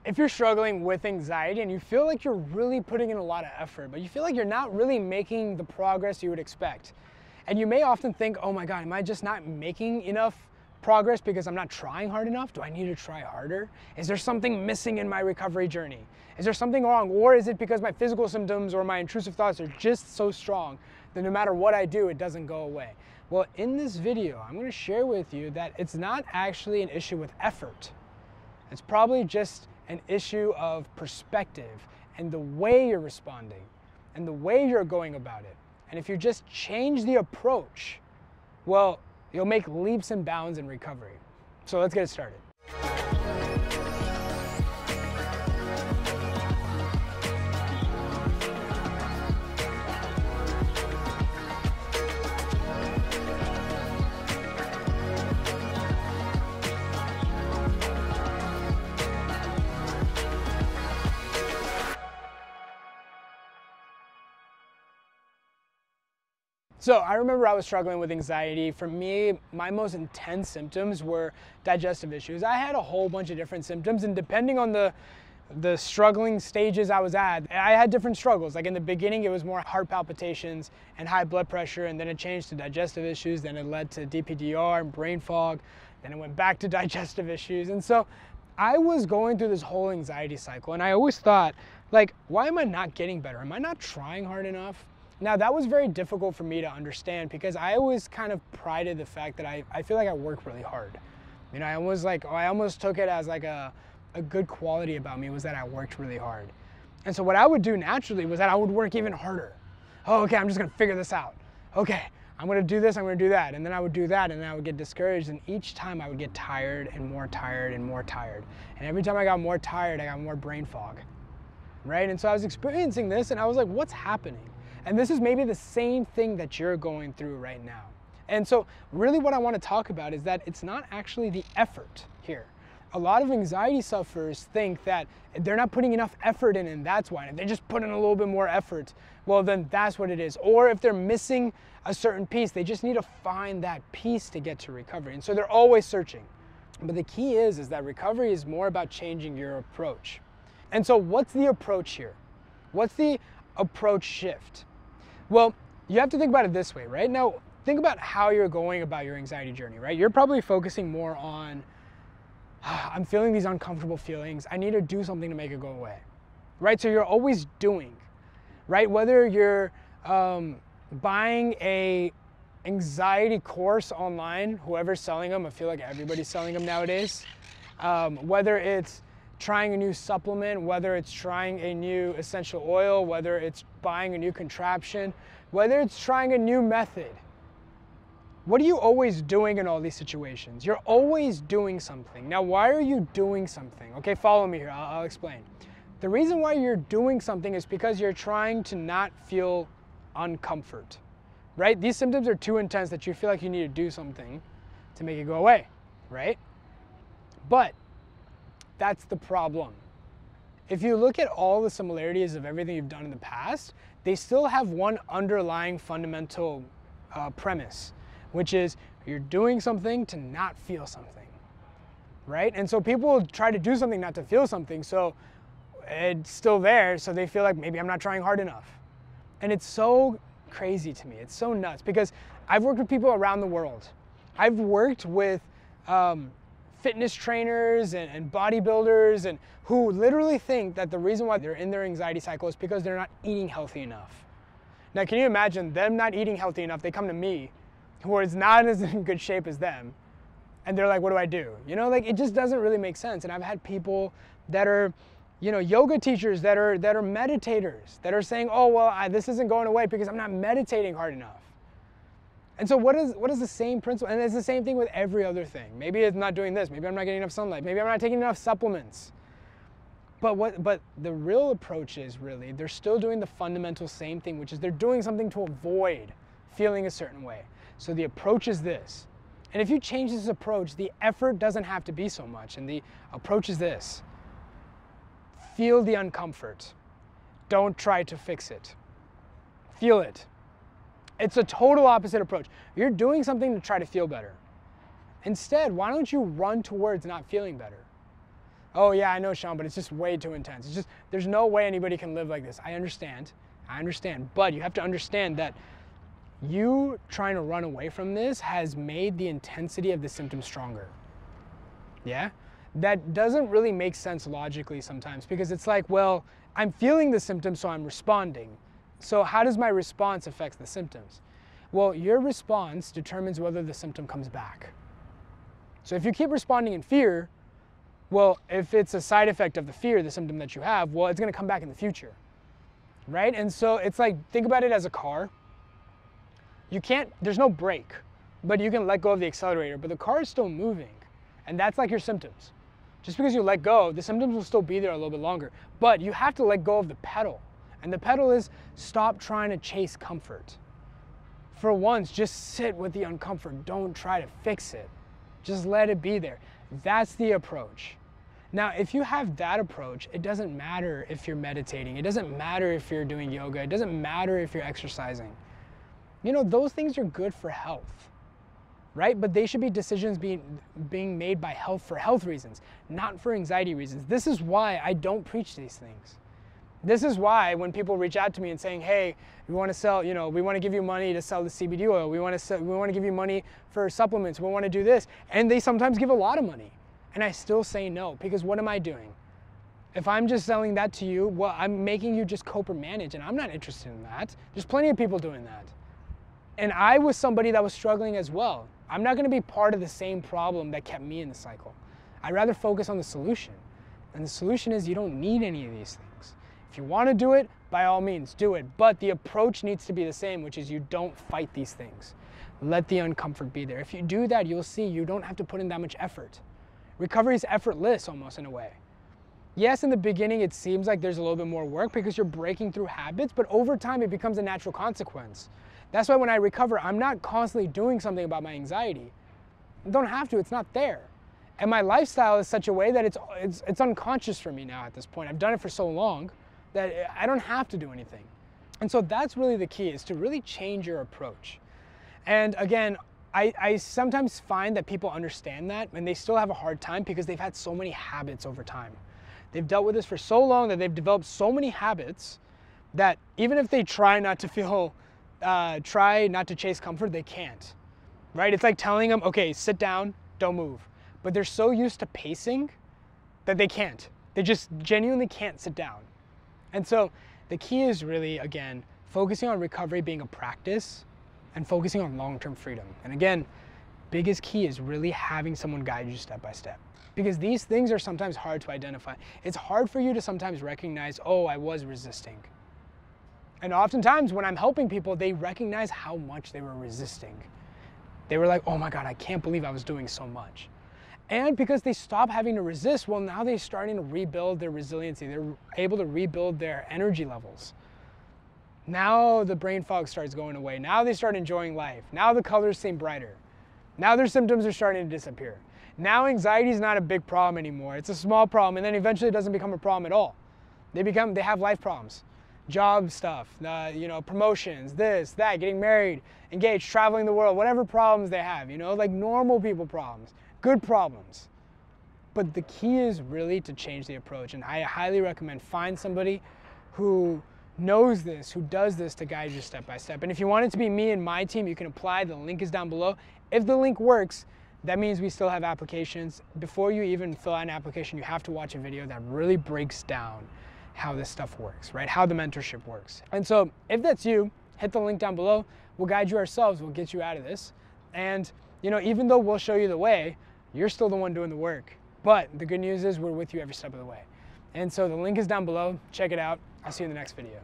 if you're struggling with anxiety and you feel like you're really putting in a lot of effort, but you feel like you're not really making the progress you would expect, and you may often think, oh my God, am I just not making enough progress because I'm not trying hard enough? Do I need to try harder? Is there something missing in my recovery journey? Is there something wrong? Or is it because my physical symptoms or my intrusive thoughts are just so strong that no matter what I do, it doesn't go away? Well, in this video, I'm gonna share with you that it's not actually an issue with effort. It's probably just an issue of perspective and the way you're responding and the way you're going about it. And if you just change the approach, well, you'll make leaps and bounds in recovery. So let's get started. So I remember I was struggling with anxiety. For me, my most intense symptoms were digestive issues. I had a whole bunch of different symptoms, and depending on the struggling stages I was at, I had different struggles. Like in the beginning, it was more heart palpitations and high blood pressure, and then it changed to digestive issues, then it led to DPDR and brain fog, then it went back to digestive issues. And so I was going through this whole anxiety cycle, and I always thought, like, why am I not getting better? Am I not trying hard enough? Now, that was very difficult for me to understand because I always kind of prided the fact that I feel like I work really hard. You know, I almost took it as like a good quality about me was that I worked really hard. And so what I would do naturally was that I would work even harder. Oh, okay, I'm just gonna figure this out. Okay, I'm gonna do this, I'm gonna do that. And then I would do that and then I would get discouraged, and each time I would get tired and more tired and more tired. And every time I got more tired, I got more brain fog, right? And so I was experiencing this and I was like, what's happening? And this is maybe the same thing that you're going through right now. And so really what I want to talk about is that it's not actually the effort here. A lot of anxiety sufferers think that they're not putting enough effort in and that's why. If they just put in a little bit more effort, well then that's what it is. Or if they're missing a certain piece, they just need to find that piece to get to recovery. And so they're always searching. But the key is that recovery is more about changing your approach. And so what's the approach here? What's the approach shift? Well, you have to think about it this way, right? Now, think about how you're going about your anxiety journey, right? You're probably focusing more on, I'm feeling these uncomfortable feelings. I need to do something to make it go away, right? So you're always doing, right? Whether you're buying a anxiety course online, whoever's selling them, I feel like everybody's selling them nowadays. Whether it's trying a new supplement, whether it's trying a new essential oil, whether it's buying a new contraption, whether it's trying a new method. What are you always doing in all these situations? You're always doing something. Now, why are you doing something? Okay, follow me here, I'll explain. The reason why you're doing something is because you're trying to not feel uncomfort, right? These symptoms are too intense that you feel like you need to do something to make it go away, right? But that's the problem. If you look at all the similarities of everything you've done in the past, they still have one underlying fundamental premise, which is you're doing something to not feel something, right? And so people try to do something not to feel something, so it's still there, so they feel like maybe I'm not trying hard enough. And it's so crazy to me, it's so nuts, because I've worked with people around the world. I've worked with fitness trainers and bodybuilders and who literally think that the reason why they're in their anxiety cycle is because they're not eating healthy enough. Now, can you imagine them not eating healthy enough? They come to me, who is not as in good shape as them, and they're like, what do I do? You know, like, it just doesn't really make sense. And I've had people that are, you know, yoga teachers that are meditators that are saying, oh, well, this isn't going away because I'm not meditating hard enough. And so what is the same principle? And it's the same thing with every other thing. Maybe it's not doing this. Maybe I'm not getting enough sunlight. Maybe I'm not taking enough supplements. But the real approach is really, they're still doing the fundamental same thing, which is they're doing something to avoid feeling a certain way. So the approach is this. And if you change this approach, the effort doesn't have to be so much. And the approach is this. Feel the uncomfort. Don't try to fix it. Feel it. It's a total opposite approach. You're doing something to try to feel better. Instead, why don't you run towards not feeling better? Oh yeah, I know, Shaan, but it's just way too intense. It's just, there's no way anybody can live like this. I understand, but you have to understand that you trying to run away from this has made the intensity of the symptom stronger. Yeah? That doesn't really make sense logically sometimes, because it's like, well, I'm feeling the symptoms, so I'm responding. So how does my response affect the symptoms? Well, your response determines whether the symptom comes back. So if you keep responding in fear, well, if it's a side effect of the fear, the symptom that you have, well, it's going to come back in the future, right? And so it's like, think about it as a car. There's no brake, but you can let go of the accelerator, but the car is still moving. And that's like your symptoms. Just because you let go, the symptoms will still be there a little bit longer, but you have to let go of the pedal. And the pedal is stop trying to chase comfort. For once, just sit with the uncomfort. Don't try to fix it. Just let it be there. That's the approach. Now, if you have that approach, it doesn't matter if you're meditating. It doesn't matter if you're doing yoga. It doesn't matter if you're exercising. You know, those things are good for health, right? But they should be decisions being made by health for health reasons, not for anxiety reasons. This is why I don't preach these things. This is why when people reach out to me and saying, hey, we want to sell, you know, we want to give you money to sell the CBD oil. We want to give you money for supplements. We want to do this. And they sometimes give a lot of money. And I still say no, because what am I doing? If I'm just selling that to you, well, I'm making you just cope or manage, and I'm not interested in that. There's plenty of people doing that. And I was somebody that was struggling as well. I'm not going to be part of the same problem that kept me in the cycle. I'd rather focus on the solution. And the solution is you don't need any of these things. If you want to do it, by all means, do it. But the approach needs to be the same, which is you don't fight these things. Let the uncomfort be there. If you do that, you'll see you don't have to put in that much effort. Recovery is effortless almost in a way. Yes, in the beginning, it seems like there's a little bit more work because you're breaking through habits, but over time, it becomes a natural consequence. That's why when I recover, I'm not constantly doing something about my anxiety. I don't have to, it's not there. And my lifestyle is such a way that it's unconscious for me now at this point. I've done it for so long that I don't have to do anything. And so that's really the key, is to really change your approach. And again, I sometimes find that people understand that and they still have a hard time because they've had so many habits over time. They've dealt with this for so long that they've developed so many habits that even if they try not to chase comfort, they can't, right? It's like telling them, okay, sit down, don't move. But they're so used to pacing that they can't. They just genuinely can't sit down. And so the key is really, again, focusing on recovery being a practice and focusing on long-term freedom. And again, biggest key is really having someone guide you step by step. Because these things are sometimes hard to identify. It's hard for you to sometimes recognize, oh, I was resisting. And oftentimes when I'm helping people, they recognize how much they were resisting. They were like, oh my God, I can't believe I was doing so much. And because they stop having to resist, well, now they're starting to rebuild their resiliency. They're able to rebuild their energy levels. Now the brain fog starts going away. Now they start enjoying life. Now the colors seem brighter. Now their symptoms are starting to disappear. Now anxiety is not a big problem anymore. It's a small problem, and then eventually it doesn't become a problem at all. They have life problems, job stuff, promotions, this, that, getting married, engaged, traveling the world, whatever problems they have, like normal people problems, good problems. But the key is really to change the approach, and I highly recommend find somebody who knows this, who does this to guide you step by step. And if you want it to be me and my team, you can apply. The link is down below. If the link works, that means we still have applications. Before you even fill out an application, you have to watch a video that really breaks down how this stuff works, right? How the mentorship works. And so if that's you, hit the link down below. We'll guide you ourselves. We'll get you out of this. And even though we'll show you the way, you're still the one doing the work. But the good news is we're with you every step of the way. And so the link is down below. Check it out. I'll see you in the next video.